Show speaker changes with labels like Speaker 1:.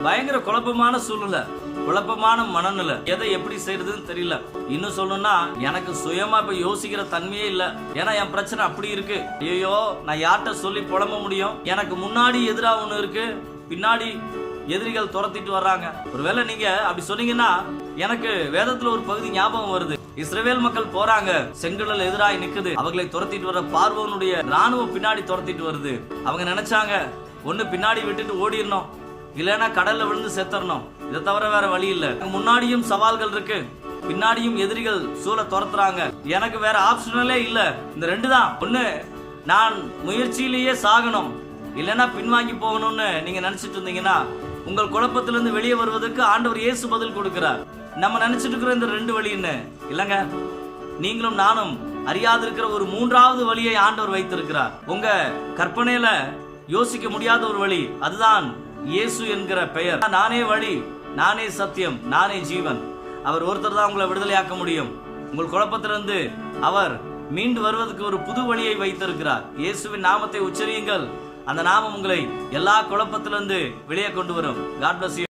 Speaker 1: பயங்கர குழப்பமான சூழ்நிலை, குழப்பமான மனநிலை, எதை எப்படி செய்யறதுன்னு தெரியல. இன்னும் சொல்லணும்னா எனக்கு சுயமா இப்ப யோசிக்கிற தன்மையே இல்ல. ஏன்னா என் பிரச்சனை அப்படி இருக்கு. ஐயோ, நான் யார்கிட்ட சொல்லி புலம்ப முடியும்? எனக்கு முன்னாடி எதிரா ஒண்ணு இருக்கு, பின்னாடி எதிரிகள் துரத்திட்டு வர்றாங்க. ஒருவேளை நீங்க அப்படி சொன்னீங்கன்னா எனக்கு வேதத்துல ஒரு பகுதி ஞாபகம் வருது. இஸ்ரவேல் மக்கள் போறாங்க, செங்கடல் எதிராய் நிக்குது, அவர்களை துரத்திட்டு வர பார்வோனுடைய ராணுவம் பின்னாடி துரத்திட்டு வருது. அவங்க நினைச்சாங்க ஒண்ணு பின்னாடி விட்டுட்டு ஓடிடணும், இல்லைன்னா கடல்ல விழுந்து செத்தரணும், இதை தவிர வேற வழி இல்ல. முன்னாடியும் சவால்கள் இருக்கு, பின்னாடியும் எதிரிகள் சூழ துரத்துறாங்க, எனக்கு வேற ஆப்ஷனலே இல்ல. இந்த ரெண்டு தான். ஒண்ணு, நான் முயற்சியிலேயே சாகணும், இல்லைன்னா பின்வாங்கி போகணும்னு நீங்க நினைச்சிட்டு இருந்தீங்கன்னா உங்கள் குழப்பத்திலிருந்து வெளியே வருவதற்கு ஆண்டவர் இயேசு பதில் கொடுக்கிறார். நம்ம நினைச்சிட்டு இருக்கிற இந்த ரெண்டு வழின்னு இல்லங்க, நீங்களும் நானும் அறியாது இருக்கிற ஒரு மூன்றாவது வழியை ஆண்டவர் வைத்திருக்கிறார். உங்க கற்பனையில யோசிக்க முடியாத ஒரு வழி, அதுதான் இயேசு என்கிற பெயர். நானே வழி, நானே சத்தியம், நானே ஜீவன். அவர் ஒருத்தர் தான் உங்களை விடுதலையாக்க முடியும். உங்கள் குழப்பத்திலிருந்து அவர் மீண்டு வருவதற்கு ஒரு புது வழியை வைத்திருக்கிறார். இயேசுவின் நாமத்தை உச்சரியுங்கள், அந்த நாமம் உங்களை எல்லா குழப்பத்திலிருந்து வெளியே கொண்டு வரும். God bless you.